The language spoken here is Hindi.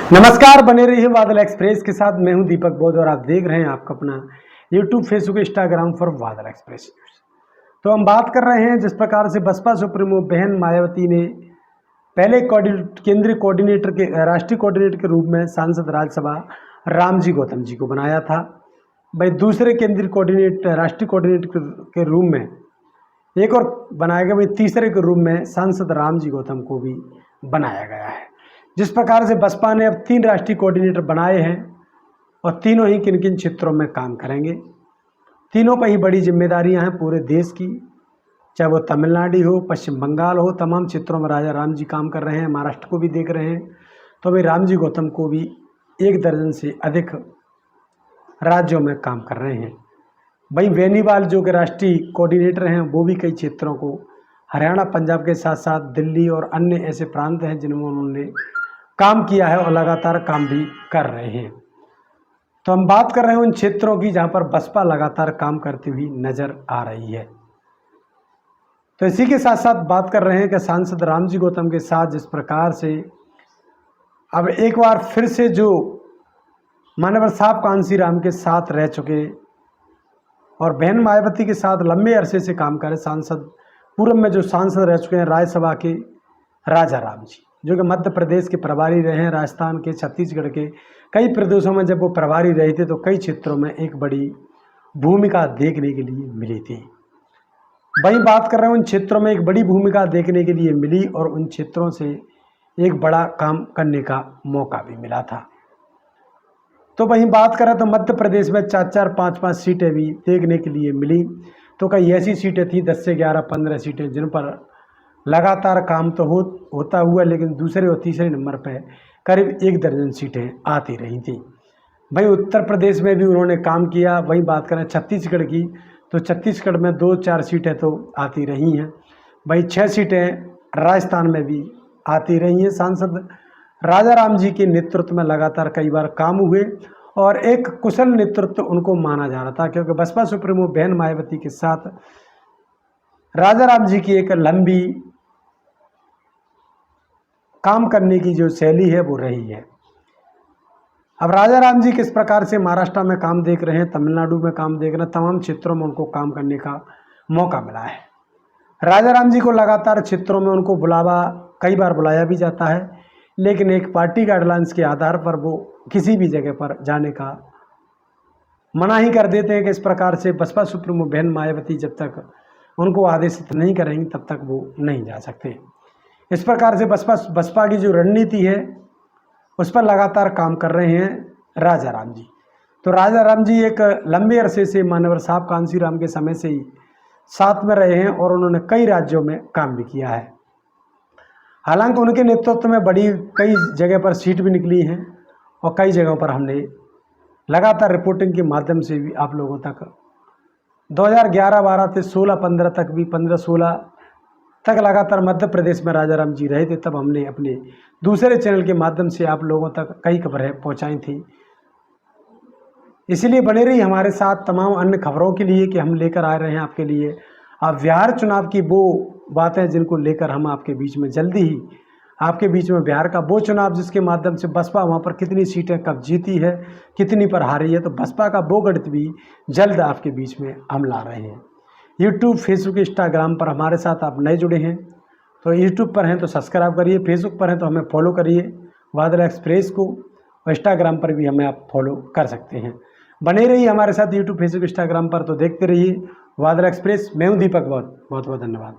नमस्कार, बने रहिए बादल एक्सप्रेस के साथ। मैं हूं दीपक बौद्ध और आप देख रहे हैं आपका अपना यूट्यूब, फेसबुक, इंस्टाग्राम पर बादल एक्सप्रेस। तो हम बात कर रहे हैं जिस प्रकार से बसपा सुप्रीमो बहन मायावती ने पहले केंद्रीय कोऑर्डिनेटर के राष्ट्रीय कोऑर्डिनेटर के रूप में सांसद राज्यसभा रामजी गौतम जी को बनाया था। भाई दूसरे केंद्रीय कोऑर्डिनेटर राष्ट्रीय कोऑर्डिनेटर के रूप में एक और बनाया गया, भाई तीसरे के रूप में सांसद रामजी गौतम को भी बनाया गया है। जिस प्रकार से बसपा ने अब 3 राष्ट्रीय कोऑर्डिनेटर बनाए हैं और तीनों ही किन किन क्षेत्रों में काम करेंगे, तीनों पर ही बड़ी जिम्मेदारियां हैं पूरे देश की, चाहे वो तमिलनाडु हो, पश्चिम बंगाल हो, तमाम क्षेत्रों में राजा राम जी काम कर रहे हैं। महाराष्ट्र को भी देख रहे हैं, तो भाई रामजी गौतम को भी 1 दर्जन से अधिक राज्यों में काम कर रहे हैं। भाई बेनीवाल जो कि राष्ट्रीय कोऑर्डिनेटर हैं, वो भी कई क्षेत्रों को हरियाणा, पंजाब के साथ साथ दिल्ली और अन्य ऐसे प्रांत हैं जिनमें उन्होंने काम किया है और लगातार काम भी कर रहे हैं। तो हम बात कर रहे हैं उन क्षेत्रों की जहां पर बसपा लगातार काम करती हुई नजर आ रही है। तो इसी के साथ साथ बात कर रहे हैं कि सांसद रामजी गौतम के साथ जिस प्रकार से अब एक बार फिर से जो मानवर साहब कांसीराम के साथ रह चुके और बहन मायावती के साथ लंबे अरसे से काम करे सांसद, पूर्व में जो सांसद रह चुके हैं राज्यसभा के राजा राम जी, जो कि मध्य प्रदेश के प्रभारी रहे हैं, राजस्थान के, छत्तीसगढ़ के कई प्रदेशों में जब वो प्रभारी रहे थे तो कई क्षेत्रों में एक बड़ी भूमिका देखने के लिए मिली थी। वही बात कर रहे हैं उन क्षेत्रों में एक बड़ी भूमिका देखने के लिए मिली और उन क्षेत्रों से एक बड़ा काम करने का मौका भी मिला था। तो वहीं बात करें तो मध्य प्रदेश में 4-4, 5-5 सीटें भी देखने के लिए मिली। तो कई ऐसी सीटें थी 10 से 11, 15 सीटें जिन पर लगातार काम तो होता हुआ, लेकिन दूसरे और तीसरे नंबर पर करीब 1 दर्जन सीटें आती रही थी। भाई उत्तर प्रदेश में भी उन्होंने काम किया। वहीं बात करें छत्तीसगढ़ की तो छत्तीसगढ़ में 2-4 सीटें तो आती रही हैं। भाई 6 सीटें राजस्थान में भी आती रही हैं। सांसद राजा राम जी के नेतृत्व में लगातार कई बार काम हुए और एक कुशल नेतृत्व उनको माना जा रहा था, क्योंकि बसपा सुप्रीमो बहन मायावती के साथ राजा राम जी की एक लंबी काम करने की जो शैली है वो रही है। अब राजा राम जी किस प्रकार से महाराष्ट्र में काम देख रहे हैं, तमिलनाडु में काम देख रहे हैं, तमाम क्षेत्रों में उनको काम करने का मौका मिला है। राजा राम जी को लगातार क्षेत्रों में उनको कई बार बुलाया भी जाता है, लेकिन एक पार्टी गाइडलाइंस के आधार पर वो किसी भी जगह पर जाने का मना ही कर देते हैं कि इस प्रकार से बसपा सुप्रीमो बहन मायावती जब तक उनको आदेशित नहीं करेंगी तब तक वो नहीं जा सकते। इस प्रकार से बसपा की जो रणनीति है उस पर लगातार काम कर रहे हैं राजा राम जी। तो राजा राम जी एक लंबे अरसे से मानवर साहब कांसीराम के समय से ही साथ में रहे हैं और उन्होंने कई राज्यों में काम भी किया है। हालांकि उनके नेतृत्व में बड़ी कई जगह पर सीट भी निकली हैं और कई जगहों पर हमने लगातार रिपोर्टिंग के माध्यम से भी आप लोगों तक 2011-12 से 16-15 तक भी 15-16 तक लगातार मध्य प्रदेश में राजा राम जी रहे थे। तब हमने अपने दूसरे चैनल के माध्यम से आप लोगों तक कई खबरें पहुंचाई थी। इसलिए बने रही हमारे साथ तमाम अन्य खबरों के लिए कि हम लेकर आ रहे हैं आपके लिए अब बिहार चुनाव की वो बातें जिनको लेकर हम आपके बीच में जल्दी ही आपके बीच में बिहार का वो चुनाव जिसके माध्यम से बसपा वहाँ पर कितनी सीटें कब जीती है, कितनी पर हारी है, तो बसपा का वो गणित भी जल्द आपके बीच में हम ला रहे हैं। यूट्यूब, फेसबुक, इंस्टाग्राम पर हमारे साथ आप नए जुड़े हैं तो यूट्यूब पर हैं तो सब्सक्राइब करिए, फेसबुक पर हैं तो हमें फॉलो करिए बादल एक्सप्रेस को, और इंस्टाग्राम पर भी हमें आप फॉलो कर सकते हैं। बने रहिए हमारे साथ यूट्यूब, फेसबुक, इंस्टाग्राम पर। तो देखते रहिए बादल एक्सप्रेस। मैं हूँ दीपक, बहुत बहुत धन्यवाद।